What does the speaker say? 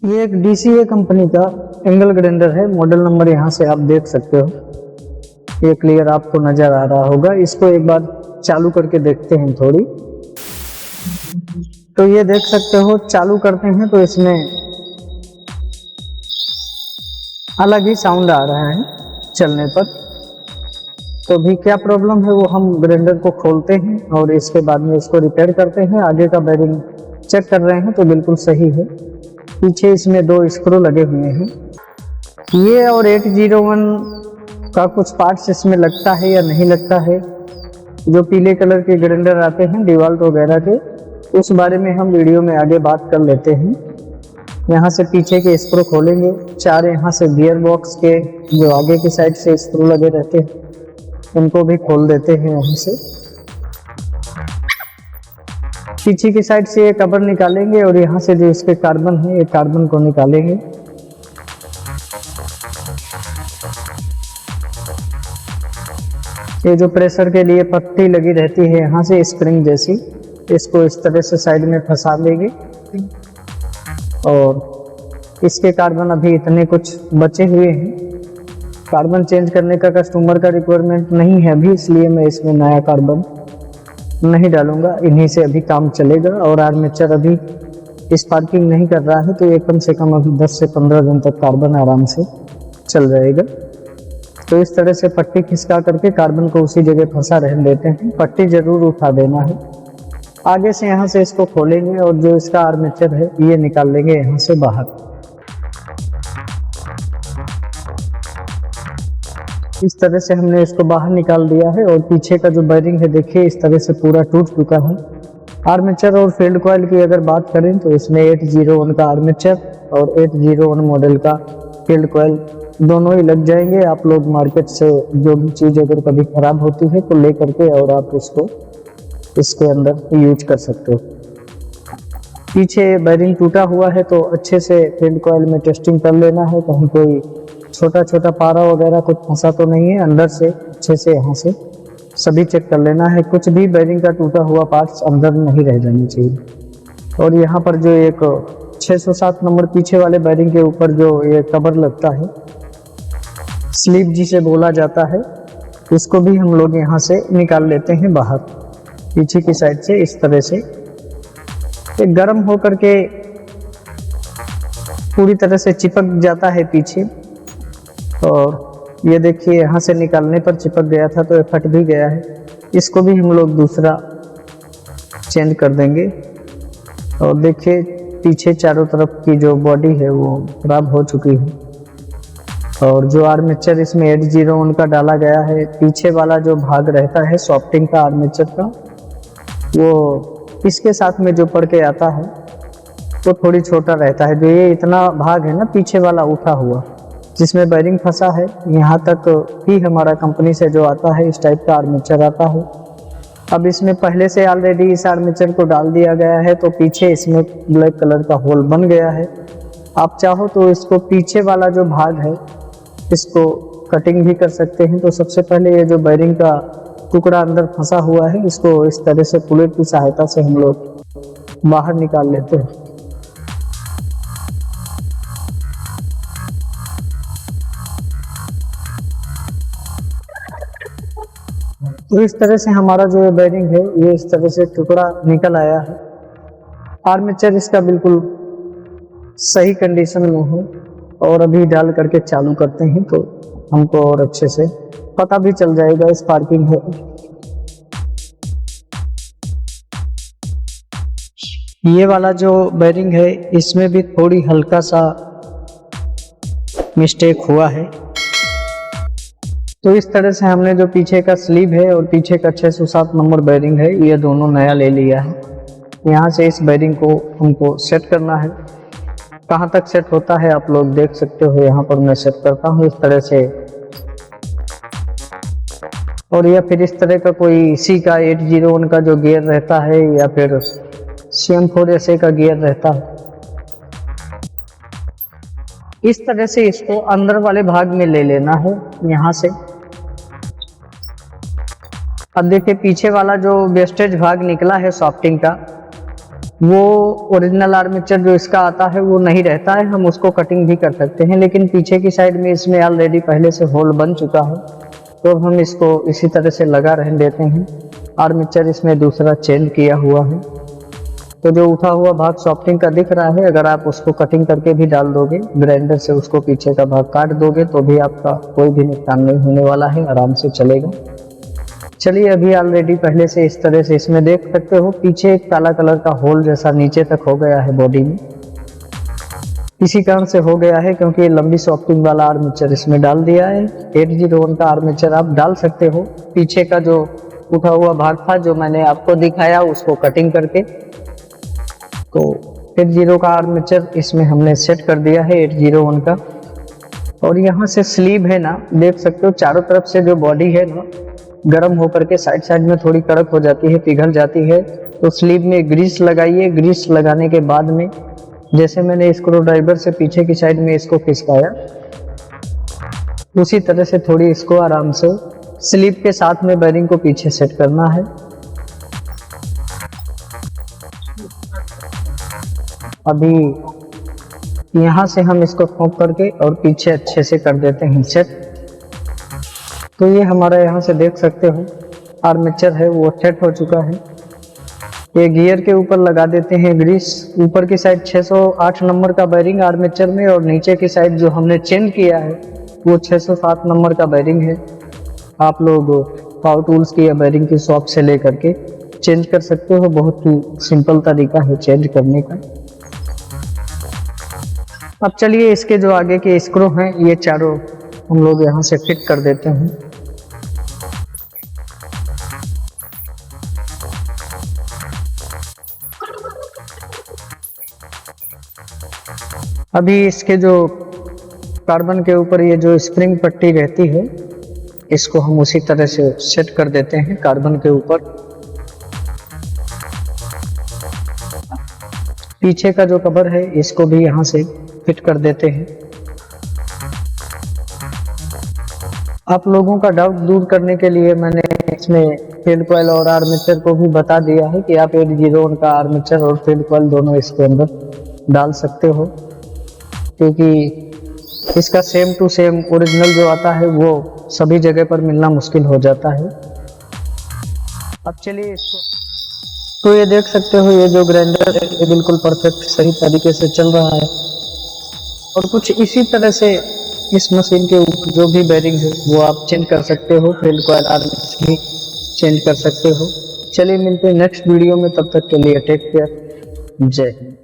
ये एक DCA company का एंगल ग्राइंडर है। मॉडल नंबर यहाँ से आप देख सकते हो, ये क्लियर आपको नजर आ रहा होगा। इसको एक बार चालू करके देखते हैं थोड़ी। तो ये देख सकते हो, चालू करते हैं तो इसमें अलग ही साउंड आ रहा है चलने पर। तो भी क्या प्रॉब्लम है वो हम ग्राइंडर को खोलते हैं और इसके बाद में इसको रिपेयर करते हैं। आगे का बेरिंग चेक कर रहे हैं तो बिल्कुल सही है। पीछे इसमें 2 स्क्रू लगे हुए हैं। ये और 801 का कुछ पार्ट्स इसमें लगता है या नहीं लगता है। जो पीले कलर के ग्राइंडर आते हैं डिवाल्ट वगैरह के, उस बारे में हम वीडियो में आगे बात कर लेते हैं। यहाँ से पीछे के स्क्रू खोलेंगे। 4 यहाँ से गियर बॉक्स के जो आगे की साइड से स्क्रू लगे रहते हैं उनको भी खोल देते हैं। यहाँ से पीछे की साइड से ये कवर निकालेंगे और यहाँ से जो इसके कार्बन है, ये कार्बन को निकालेंगे। ये जो प्रेशर के लिए पट्टी लगी रहती है यहाँ से स्प्रिंग जैसी, इसको इस तरह से साइड में फंसा देंगे। और इसके कार्बन अभी इतने कुछ बचे हुए हैं। कार्बन चेंज करने का कस्टमर का रिक्वायरमेंट नहीं है अभी, इसलिए मैं इसमें नया कार्बन नहीं डालूंगा। इन्हीं से अभी काम चलेगा। और आर्मेचर अभी स्पार्किंग नहीं कर रहा है तो ये कम से कम अभी 10 से 15 दिन तक कार्बन आराम से चल जाएगा। तो इस तरह से पट्टी खिसका करके कार्बन को उसी जगह फंसा रहने देते हैं। पट्टी जरूर उठा देना है। आगे से यहाँ से इसको खोलेंगे और जो इसका आर्मेचर है ये निकाल लेंगे यहाँ से बाहर। इस तरह से हमने इसको बाहर निकाल दिया है। और पीछे का जो बेरिंग है देखिए इस तरह से पूरा टूट चुका है। आर्मेचर और फील्ड कॉइल की अगर बात करें तो इसमें 801 का आर्मेचर और 801 मॉडल का फील्ड कॉइल दोनों ही लग जाएंगे। आप लोग मार्केट से जो भी चीज़ अगर कभी खराब होती है तो ले करके और आप उसको इसके अंदर यूज कर सकते हो। पीछे बेरिंग टूटा हुआ है तो अच्छे से फील्ड कॉइल में टेस्टिंग कर लेना है, कहीं कोई छोटा छोटा पारा वगैरह कुछ फंसा तो नहीं है। अंदर से अच्छे से यहाँ से सभी चेक कर लेना है। कुछ भी बेरिंग का टूटा हुआ पार्ट्स अंदर नहीं रह जाने चाहिए। और यहाँ पर जो एक 607 नंबर पीछे वाले बेरिंग के ऊपर जो ये कवर लगता है, स्लीव जिसे बोला जाता है, इसको भी हम लोग यहाँ से निकाल लेते हैं बाहर। पीछे की साइड से इस तरह से ये गर्म हो करके पूरी तरह से चिपक जाता है पीछे। और ये देखिए यहाँ से निकालने पर चिपक गया था तो ये फट भी गया है। इसको भी हम लोग दूसरा चेंज कर देंगे। और देखिए पीछे चारों तरफ की जो बॉडी है वो खराब हो चुकी है। और जो आर्मेचर इसमें 801 का डाला गया है, पीछे वाला जो भाग रहता है सॉफ्टिंग का आर्मेचर का, वो इसके साथ में जो पड़ के आता है वो थोड़ी छोटा रहता है। जो ये इतना भाग है ना पीछे वाला उठा हुआ जिसमें बेरिंग फंसा है, यहाँ तक ही हमारा कंपनी से जो आता है इस टाइप का आर्मेचर आता है। अब इसमें पहले से ऑलरेडी इस आर्मेचर को डाल दिया गया है तो पीछे इसमें ब्लैक कलर का होल बन गया है। आप चाहो तो इसको पीछे वाला जो भाग है इसको कटिंग भी कर सकते हैं। तो सबसे पहले ये जो बेरिंग का टुकड़ा अंदर फंसा हुआ है इसको इस तरह से प्लेट की सहायता से हम लोग बाहर निकाल लेते हैं। तो इस तरह से हमारा जो बेरिंग है ये इस तरह से टुकड़ा निकल आया है। आर्मेचर इसका बिल्कुल सही कंडीशन में है। और अभी डाल करके चालू करते हैं तो हमको और अच्छे से पता भी चल जाएगा स्पार्किंग है। ये वाला जो बेरिंग है इसमें भी थोड़ी हल्का सा मिस्टेक हुआ है। तो इस तरह से हमने जो पीछे का स्लीव है और पीछे का 607 नंबर बेरिंग है ये दोनों नया ले लिया है। यहाँ से इस बेरिंग को हमको सेट करना है। कहाँ तक सेट होता है आप लोग देख सकते हो। यहाँ पर मैं सेट करता हूँ इस तरह से। और या फिर इस तरह का कोई सी का 801 का जो गियर रहता है या फिर CM4SA का गियर रहता है, इस तरह से इसको अंदर वाले भाग में ले लेना है यहाँ से। अब देखिए पीछे वाला जो वेस्टेज भाग निकला है सॉफ्टिंग का, वो ओरिजिनल आर्मेचर जो इसका आता है वो नहीं रहता है, हम उसको कटिंग भी कर सकते हैं, लेकिन पीछे की साइड में इसमें ऑलरेडी पहले से होल बन चुका है, तो हम इसको इसी तरह से लगा रहने देते हैं। आर्मेचर इसमें दूसरा चेंज किया हुआ है, तो जो उठा हुआ भाग सॉफ्टिंग का दिख रहा है, अगर आप उसको कटिंग करके भी डाल दोगे, ग्राइंडर से उसको पीछे का भाग काट दोगे, तो भी आपका कोई भी नुकसान नहीं होने वाला है, आराम से चलेगा। चलिए, अभी ऑलरेडी पहले से इस तरह से इसमें देख सकते हो पीछे एक काला कलर का होल जैसा नीचे तक हो गया है बॉडी में। इसी कारण से हो गया है क्योंकि ये लंबी सॉफ्टिंग वाला आर्मेचर इसमें डाल दिया है। 801 का आर्मेचर आप डाल सकते हो। पीछे का जो उठा हुआ भाग था जो मैंने आपको दिखाया उसको कटिंग करके, तो 80 का आर्मेचर इसमें हमने सेट कर दिया है 801 का। और यहाँ से स्लीव है ना, देख सकते हो चारों तरफ से जो बॉडी है ना गर्म होकर के साइड साइड में थोड़ी कड़क हो जाती है, पिघल जाती है, तो स्लीव में ग्रीस लगाइए। ग्रीस लगाने के बाद में जैसे मैंने स्क्रू ड्राइवर से पीछे की साइड में इसको खिसकाया, उसी तरह से थोड़ी इसको आराम से स्लीव के साथ में बेरिंग को पीछे सेट करना है। अभी यहाँ से हम इसको ठोक करके और पीछे अच्छे से कर देते हैं सेट। तो ये हमारा यहाँ से देख सकते हो आर्मेचर है वो सेट हो चुका है। ये गियर के ऊपर लगा देते हैं ग्रीस। ऊपर की साइड 608 नंबर का बेरिंग आर्मेचर में, और नीचे की साइड जो हमने चेंज किया है वो 607 नंबर का बेरिंग है। आप लोग पावर टूल्स की या बेरिंग की शॉप से लेकर के चेंज कर सकते हो, बहुत ही सिंपल तरीका है चेंज करने का। अब चलिए इसके जो आगे के स्क्रू हैं ये चारों हम लोग यहाँ से फिट कर देते हैं। अभी इसके जो कार्बन के ऊपर ये जो स्प्रिंग पट्टी रहती है इसको हम उसी तरह से सेट कर देते हैं कार्बन के ऊपर। पीछे का जो कवर है इसको भी यहाँ से फिट कर देते हैं। आप लोगों का डाउट दूर करने के लिए मैंने इसमें फील्ड कॉइल और आर्मेचर को भी बता दिया है कि आप 801 का आर्मेचर और फील्ड कॉइल दोनों इसके अंदर डाल सकते हो, क्योंकि इसका सेम टू सेम ओरिजिनल जो आता है वो सभी जगह पर मिलना मुश्किल हो जाता है। अब चलिए इसको, तो ये देख सकते हो ये जो ग्राइंडर है ये बिल्कुल परफेक्ट सही तरीके से चल रहा है। और कुछ इसी तरह से इस मशीन के ऊपर जो भी बेरिंग है वो आप चेंज कर सकते हो, फील्ड कॉइल आर्मेचर भी चेंज कर सकते हो। चलिए मिलते हैं नेक्स्ट वीडियो में, तब तक के लिए टेक केयर, जय हिंद।